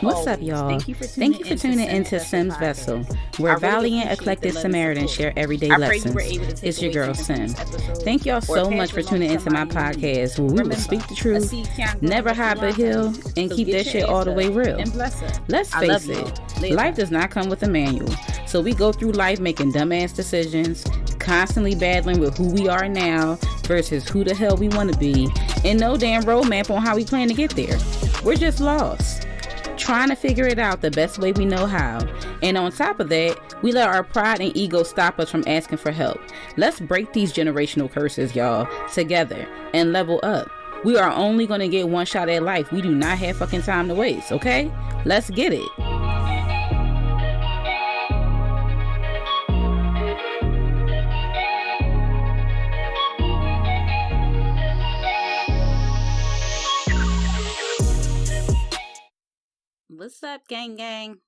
What's up, y'all? Thank you for tuning into Sim's Vessel, where valiant, eclectic Samaritans share everyday lessons. It's your girl, Sim. Thank y'all so much for tuning into my podcast, where we will speak the truth, never hide but heal, and keep that shit all the way real. Let's face it, life does not come with a manual, so we go through life making dumbass decisions, constantly battling with who we are now versus who the hell we want to be, and no damn roadmap on how we plan to get there. We're just lost, trying to figure it out the best way we know how. And on top of that, we let our pride and ego stop us from asking for help. Let's break these generational curses, y'all, together and level up. We are only going to get one shot at life. We do not have fucking time to waste, okay? Let's get it. What's up, gang?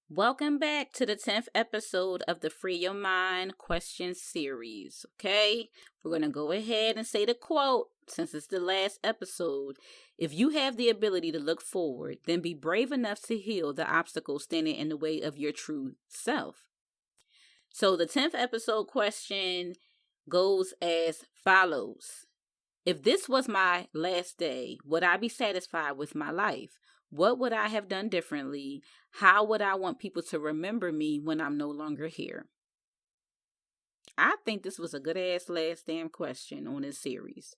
Welcome back to the 10th episode of the Free Your Mind question series, okay? We're going to go ahead and say the quote, since it's the last episode. If you have the ability to look forward, then be brave enough to heal the obstacles standing in the way of your true self. So the 10th episode question goes as follows. If this was my last day, would I be satisfied with my life? What would I have done differently? How would I want people to remember me when I'm no longer here? I think this was a good ass last damn question on this series.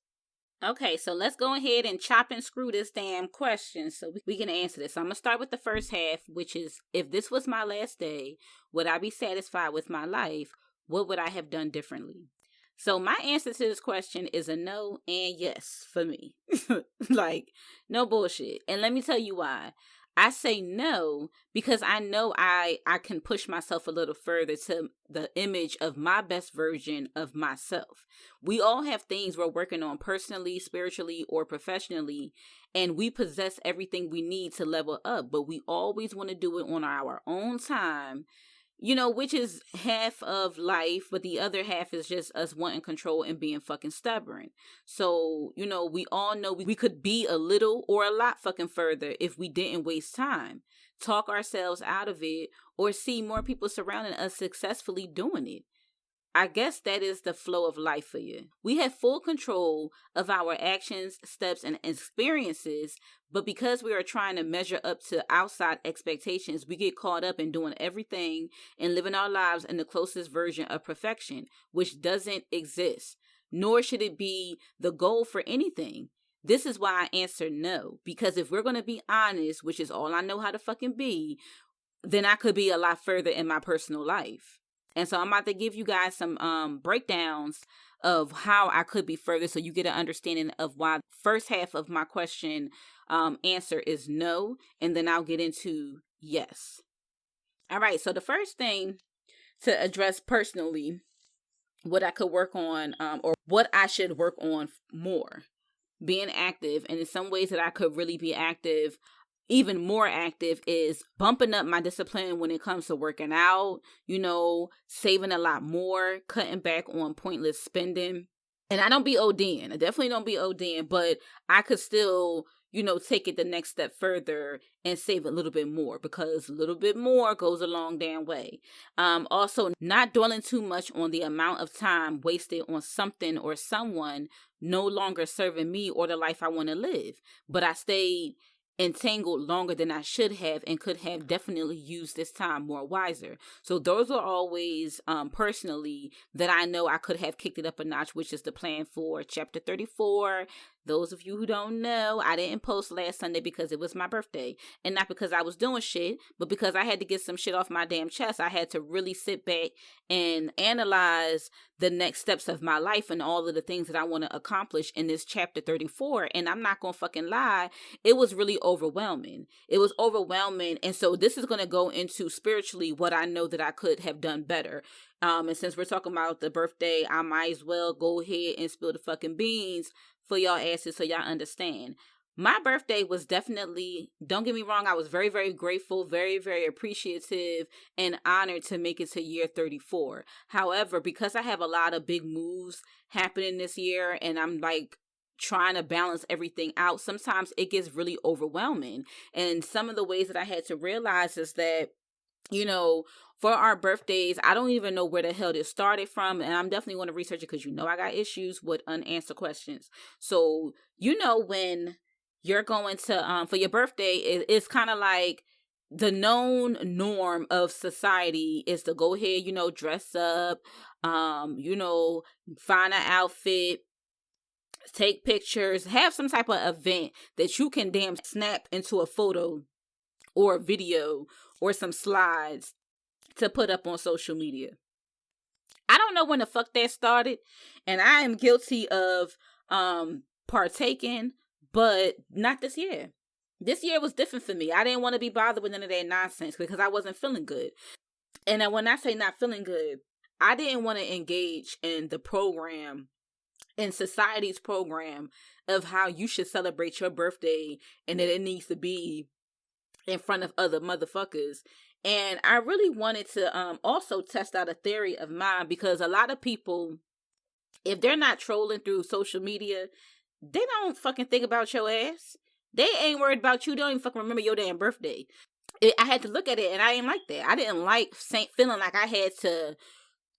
Okay, so let's go ahead and chop and screw this damn question so we can answer this. So I'm going to start with the first half, which is, if this was my last day, would I be satisfied with my life? What would I have done differently? So my answer to this question is a no and yes for me. Like, no bullshit. And let me tell you why. I say no because I know I can push myself a little further to the image of my best version of myself. We all have things we're working on personally, spiritually, or professionally, and we possess everything we need to level up, but we always want to do it on our own time. You know, which is half of life, but the other half is just us wanting control and being fucking stubborn. So, you know, we all know we could be a little or a lot fucking further if we didn't waste time, talk ourselves out of it, or see more people surrounding us successfully doing it. I guess that is the flow of life for you. We have full control of our actions, steps, and experiences, but because we are trying to measure up to outside expectations, we get caught up in doing everything and living our lives in the closest version of perfection, which doesn't exist, nor should it be the goal for anything. This is why I answer no, because if we're going to be honest, which is all I know how to fucking be, then I could be a lot further in my personal life. And so I'm about to give you guys some breakdowns of how I could be further so you get an understanding of why the first half of my question answer is no, and then I'll get into yes. All right, so the first thing to address personally, what I could work on or what I should work on more, being active, and in some ways that I could really be active, even more active, is bumping up my discipline when it comes to working out, you know, saving a lot more, cutting back on pointless spending. And I don't be ODing. I definitely don't be ODing, but I could still, you know, take it the next step further and save a little bit more, because a little bit more goes a long damn way. Also, not dwelling too much on the amount of time wasted on something or someone no longer serving me or the life I want to live. But I stayed entangled longer than I should have and could have definitely used this time more wiser. So those are always personally that I know I could have kicked it up a notch, which is the plan for chapter 34. Those of you who don't know, I didn't post last Sunday because it was my birthday, and not because I was doing shit, but because I had to get some shit off my damn chest. I had to really sit back and analyze the next steps of my life and all of the things that I want to accomplish in this chapter 34. And I'm not going to fucking lie, it was really overwhelming. It was overwhelming. And so this is going to go into spiritually what I know that I could have done better. And since we're talking about the birthday, I might as well go ahead and spill the fucking beans for y'all asses so y'all understand. My birthday was definitely, don't get me wrong, I was very, very grateful, very, very appreciative and honored to make it to year 34. However, because I have a lot of big moves happening this year and I'm like trying to balance everything out, sometimes it gets really overwhelming. And some of the ways that I had to realize is that, you know, for our birthdays, I don't even know where the hell this started from. And I'm definitely going to research it because, you know, I got issues with unanswered questions. So, you know, when you're going to, for your birthday, it's kind of like the known norm of society is to go ahead, you know, dress up, you know, find an outfit, take pictures, have some type of event that you can damn snap into a photo or a video or some slides to put up on social media. I don't know when the fuck that started, and I am guilty of partaking, but not this year. This year was different for me. I didn't want to be bothered with none of that nonsense because I wasn't feeling good. And when I say not feeling good, I didn't want to engage in the program, in society's program of how you should celebrate your birthday and that it needs to be in front of other motherfuckers. And I really wanted to also test out a theory of mine, because a lot of people, if they're not trolling through social media, they don't fucking think about your ass. They ain't worried about you. They don't even fucking remember your damn birthday. I had to look at it, and I didn't like that. I didn't like feeling like I had to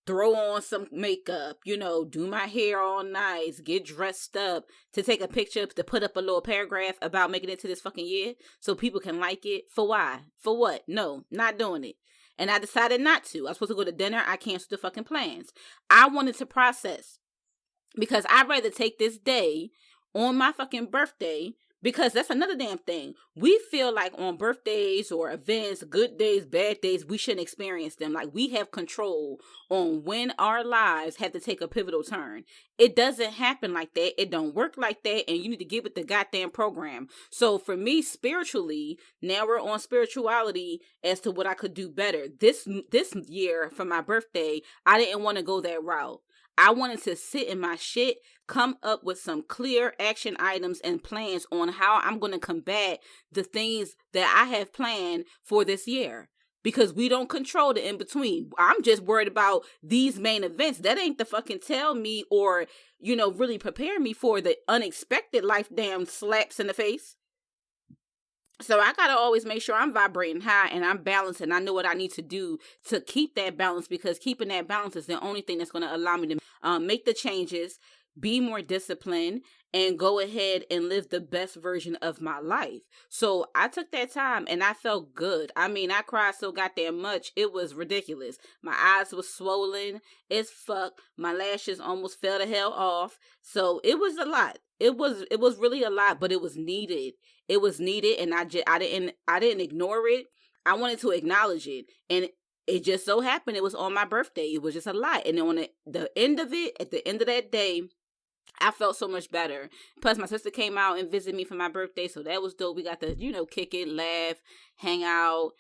throw on some makeup, you know, do my hair all nice, get dressed up to take a picture to put up a little paragraph about making it to this fucking year so people can like it. For why? For what? No, not doing it. And I decided not to. I was supposed to go to dinner. I canceled the fucking plans. I wanted to process, because I'd rather take this day on my fucking birthday. Because that's another damn thing. We feel like on birthdays or events, good days, bad days, we shouldn't experience them. Like we have control on when our lives have to take a pivotal turn. It doesn't happen like that. It don't work like that. And you need to get with the goddamn program. So for me, spiritually, now we're on spirituality as to what I could do better. This year for my birthday, I didn't want to go that route. I wanted to sit in my shit, come up with some clear action items and plans on how I'm going to combat the things that I have planned for this year. Because we don't control the in-between. I'm just worried about these main events. That ain't the fucking tell me or, you know, really prepare me for the unexpected life damn slaps in the face. So I got to always make sure I'm vibrating high and I'm balanced and I know what I need to do to keep that balance, because keeping that balance is the only thing that's going to allow me to make the changes, be more disciplined, and go ahead and live the best version of my life. So I took that time and I felt good. I mean, I cried so goddamn much. It was ridiculous. My eyes were swollen as fuck. My lashes almost fell the hell off. So it was a lot. It was really a lot, but it was needed. It was needed, and I didn't ignore it. I wanted to acknowledge it, and it just so happened it was on my birthday. It was just a lot, and then on the end of it, at the end of that day, I felt so much better. Plus, my sister came out and visited me for my birthday, so that was dope. We got to, you know, kick it, laugh, hang out.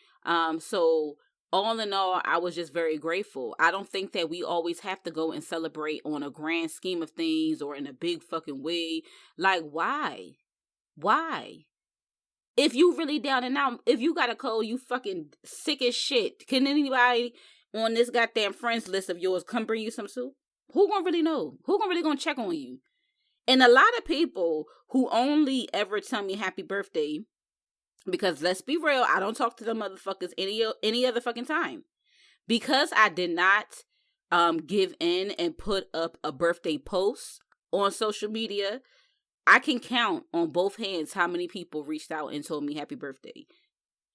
So all in all, I was just very grateful. I don't think that we always have to go and celebrate on a grand scheme of things or in a big fucking way. Like, why? Why? If you really down and out, if you got a cold, you fucking sick as shit. Can anybody on this goddamn friends list of yours come bring you some soup? Who gonna really know? Who gonna check on you? And a lot of people who only ever tell me happy birthday, because let's be real, I don't talk to them motherfuckers any other fucking time. Because I did not give in and put up a birthday post on social media, I can count on both hands how many people reached out and told me happy birthday.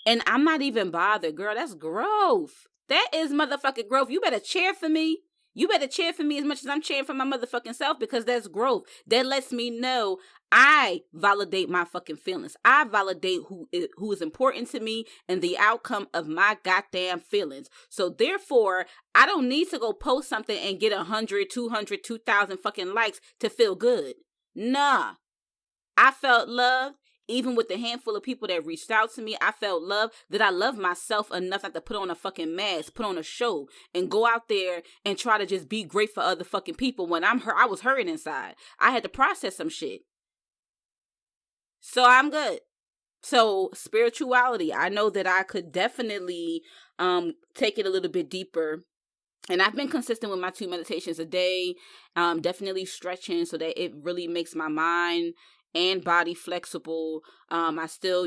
And I'm not even bothered, girl. That's growth. That is motherfucking growth. You better cheer for me. You better cheer for me as much as I'm cheering for my motherfucking self, because that's growth. That lets me know I validate my fucking feelings. I validate who is important to me and the outcome of my goddamn feelings. So therefore, I don't need to go post something and get 100, 200, 2,000 fucking likes to feel good. Nah. I felt love. Even with the handful of people that reached out to me, I felt love, that I love myself enough not to put on a fucking mask, put on a show, and go out there and try to just be great for other fucking people when I was hurting inside. I had to process some shit. So I'm good. So spirituality, I know that I could definitely take it a little bit deeper And I've been consistent with my 2 meditations a day, definitely stretching so that it really makes my mind and body flexible. I still,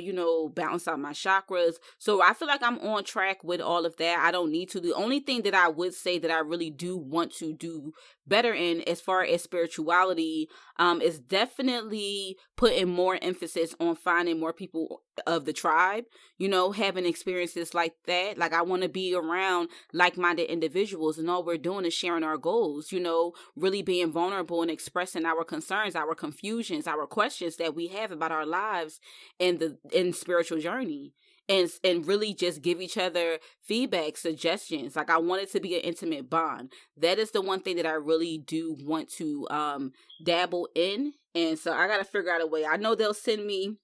balance out my chakras. So I feel like I'm on track with all of that. I don't need to. The only thing that I would say that I really do want to do better in as far as spirituality is definitely putting more emphasis on finding more people of the tribe, having experiences like that. Like I want to be around like-minded individuals, and all we're doing is sharing our goals, really being vulnerable and expressing our concerns, our confusions, our questions that we have about our lives and in spiritual journey. And really just give each other feedback, suggestions. Like I want it to be an intimate bond. That is the one thing that I really do want to dabble in. And so I got to figure out a way. I know they'll send me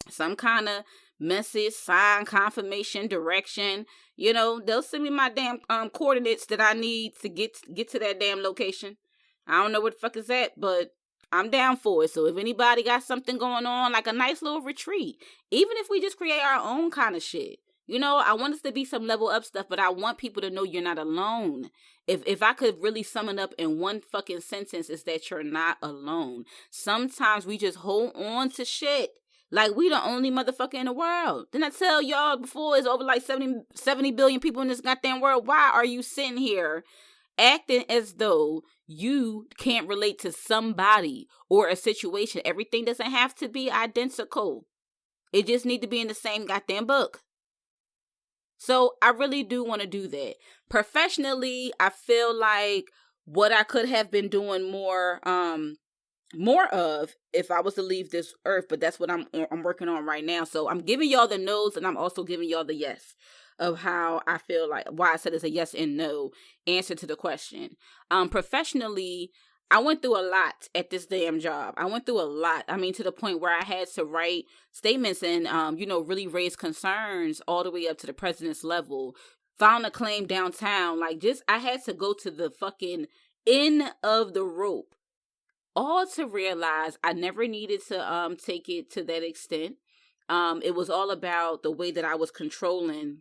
some kind of message, sign, confirmation, direction. They'll send me my damn coordinates that I need to get to that damn location. I don't know what the fuck is that, but I'm down for it. So if anybody got something going on, like a nice little retreat, even if we just create our own kind of shit, I want us to be some level up stuff, but I want people to know you're not alone. If I could really sum it up in one fucking sentence, is that you're not alone. Sometimes we just hold on to shit like we the only motherfucker in the world. Didn't I tell y'all before, it's over like 70 billion people in this goddamn world? Why are you sitting here acting as though you can't relate to somebody or a situation? Everything doesn't have to be identical. It just need to be in the same goddamn book. So I really do want to do that. Professionally, I feel like what I could have been doing more of if I was to leave this earth, but that's what I'm working on right now. So I'm giving y'all the no's, and I'm also giving y'all the yes of how I feel, like why I said it's a yes and no answer to the question. Professionally, I went through a lot at this damn job. I went through a lot. I mean, to the point where I had to write statements and, really raise concerns all the way up to the president's level. Found a claim downtown. I had to go to the fucking end of the rope. All to realize I never needed to take it to that extent. It was all about the way that I was controlling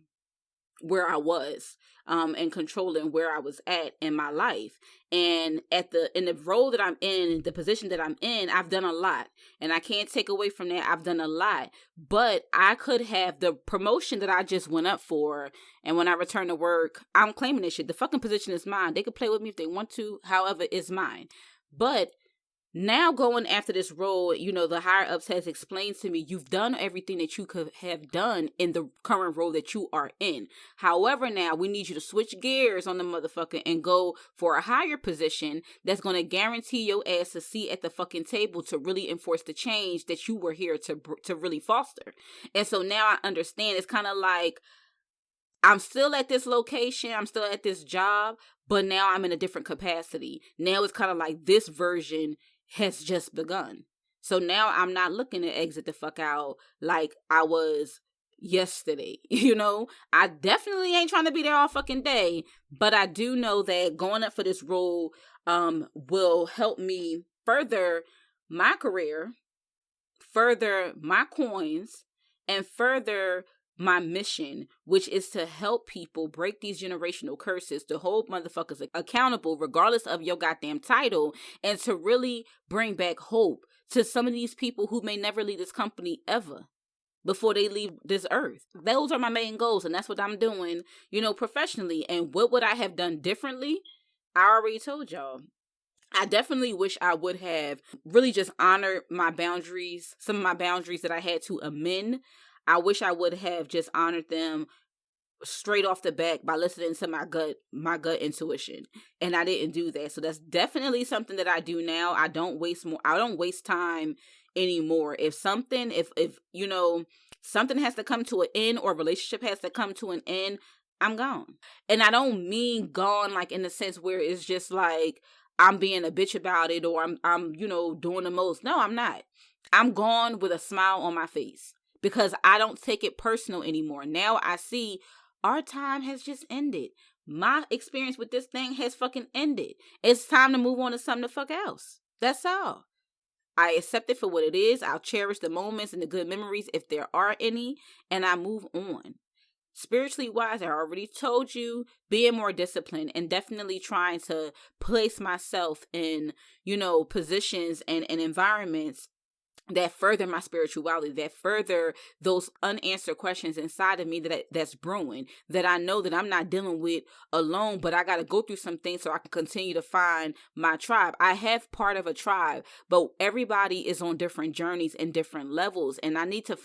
where I was and controlling where I was at in my life. And in the role that I'm in, the position that I'm in, I've done a lot. And I can't take away from that. I've done a lot. But I could have the promotion that I just went up for. And when I return to work, I'm claiming this shit. The fucking position is mine. They can play with me if they want to. However, it's mine. But now going after this role, the higher ups has explained to me, you've done everything that you could have done in the current role that you are in. However, now we need you to switch gears on the motherfucker and go for a higher position that's going to guarantee your ass a seat at the fucking table to really enforce the change that you were here to really foster. And so now I understand. It's kind of like I'm still at this location, I'm still at this job, but now I'm in a different capacity. Now it's kind of like this version has just begun. So now I'm not looking to exit the fuck out like I was yesterday. I definitely ain't trying to be there all fucking day, but I do know that going up for this role will help me further my career, further my coins, and further my mission, which is to help people break these generational curses, to hold motherfuckers accountable regardless of your goddamn title, and to really bring back hope to some of these people who may never leave this company ever before they leave this earth. Those are my main goals, and that's what I'm doing, professionally. And what would I have done differently? I already told y'all. I definitely wish I would have really just honored my boundaries, some of my boundaries that I had to amend. I wish I would have just honored them straight off the bat by listening to my gut intuition. And I didn't do that. So that's definitely something that I do now. I don't waste time anymore. If something has to come to an end, or a relationship has to come to an end, I'm gone. And I don't mean gone like in the sense where it's just like I'm being a bitch about it, or I'm doing the most. No, I'm not. I'm gone with a smile on my face. Because I don't take it personal anymore. Now I see our time has just ended. My experience with this thing has fucking ended. It's time to move on to something the fuck else. That's all. I accept it for what it is. I'll cherish the moments and the good memories if there are any. And I move on. Spiritually wise, I already told you, being more disciplined and definitely trying to place myself in, positions and environments that further my spirituality, that further those unanswered questions inside of me that's brewing, that I know that I'm not dealing with alone, but I got to go through some things so I can continue to find my tribe. I have part of a tribe, but everybody is on different journeys and different levels. And I need to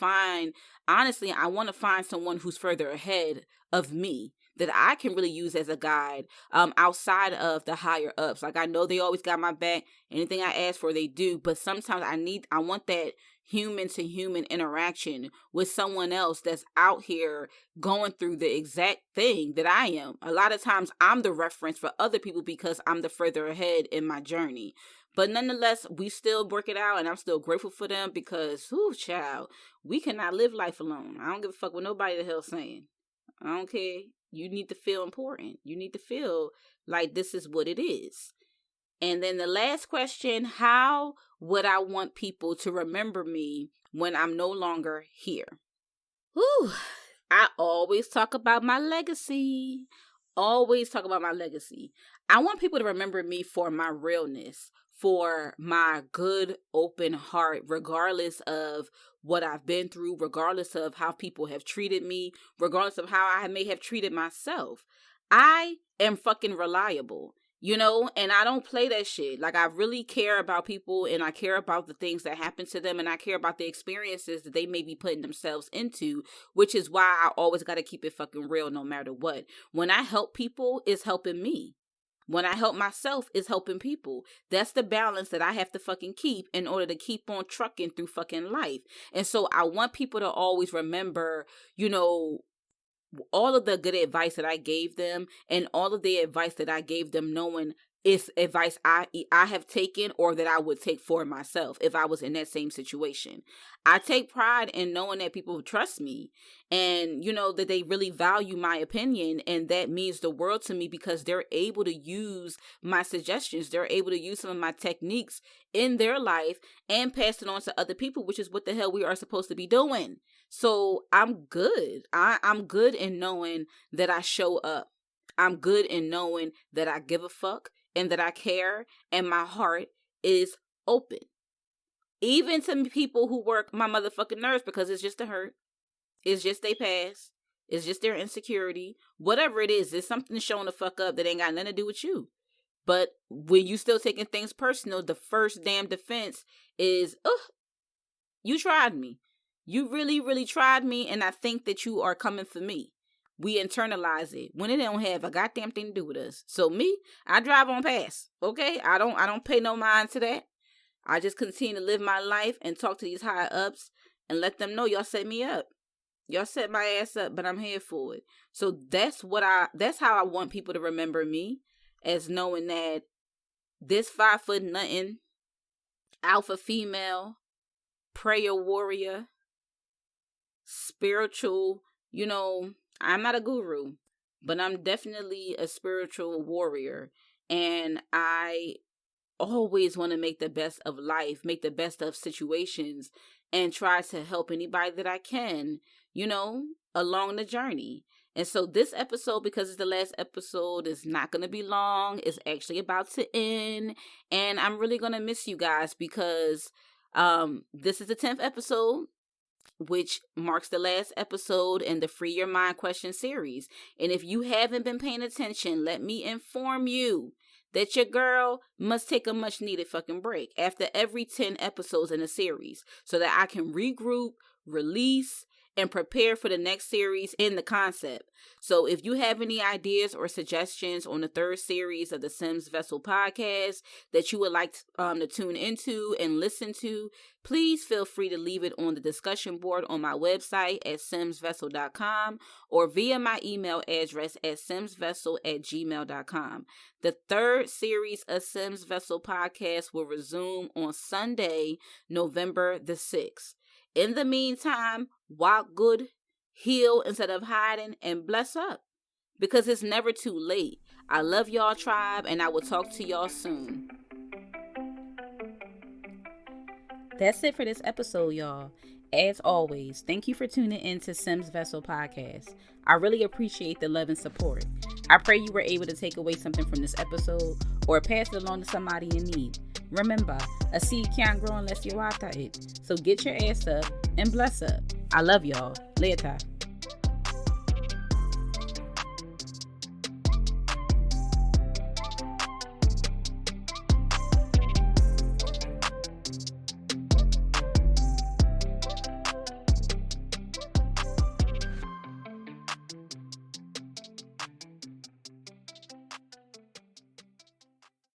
honestly, I want to find someone who's further ahead of me that I can really use as a guide, outside of the higher ups. Like, I know they always got my back. Anything I ask for, they do. But sometimes I want that human to human interaction with someone else that's out here going through the exact thing that I am. A lot of times I'm the reference for other people because I'm the further ahead in my journey. But nonetheless, we still work it out, and I'm still grateful for them because, child, we cannot live life alone. I don't give a fuck what nobody the hell's saying. I don't care. You need to feel important. You need to feel like this is what it is. And then the last question, how would I want people to remember me when I'm no longer here? Whew. I always talk about my legacy. Always talk about my legacy. I want people to remember me for my realness, for my good, open heart, regardless of what I've been through, regardless of how people have treated me, regardless of how I may have treated myself. I am fucking reliable, and I don't play that shit. Like, I really care about people, and I care about the things that happen to them, and I care about the experiences that they may be putting themselves into, which is why I always got to keep it fucking real no matter what. When I help people, it's helping me. When I help myself, it's helping people. That's the balance that I have to fucking keep in order to keep on trucking through fucking life. And so I want people to always remember, all of the good advice that I gave them and all of the advice that I gave them, knowing it's advice I have taken or that I would take for myself if I was in that same situation. I take pride in knowing that people trust me and, that they really value my opinion. And that means the world to me because they're able to use my suggestions. They're able to use some of my techniques in their life and pass it on to other people, which is what the hell we are supposed to be doing. So I'm good. I'm good in knowing that I show up. I'm good in knowing that I give a fuck and that I care and my heart is open. Even to people who work my motherfucking nerves because it's just a hurt. It's just their past. It's just their insecurity. Whatever it is, it's something showing the fuck up that ain't got nothing to do with you. But when you still taking things personal, the first damn defense is, you tried me. You really, really tried me, and I think that you are coming for me. We internalize it when it don't have a goddamn thing to do with us. So me, I drive on past. Okay, I don't pay no mind to that. I just continue to live my life and talk to these higher ups and let them know y'all set me up. Y'all set my ass up, but I'm here for it. So that's how I want people to remember me, as knowing that this 5 foot nothing, alpha female, prayer warrior, spiritual, I'm not a guru, but I'm definitely a spiritual warrior. And I always want to make the best of life, make the best of situations, and try to help anybody that I can, along the journey. And so this episode, because it's the last episode, is not going to be long. It's actually about to end. And I'm really going to miss you guys because this is the 10th episode, which marks the last episode in the Free Your Mind question series. And if you haven't been paying attention, let me inform you that your girl must take a much needed fucking break after every 10 episodes in a series so that I can regroup, release, and prepare for the next series in the concept. So if you have any ideas or suggestions on the 3rd series of the Sims Vessel podcast that you would like to tune into and listen to, please feel free to leave it on the discussion board on my website at simsvessel.com or via my email address at simsvessel@gmail.com. The 3rd series of Sims Vessel podcast will resume on Sunday, November the 6th. In the meantime, walk good, heal instead of hiding, and bless up. Because it's never too late. I love y'all, tribe, and I will talk to y'all soon. That's it for this episode, y'all. As always, thank you for tuning in to Sims Vessel Podcast. I really appreciate the love and support. I pray you were able to take away something from this episode or pass it along to somebody in need. Remember, a seed can't grow unless you water it. So get your ass up and bless up. I love y'all. Later.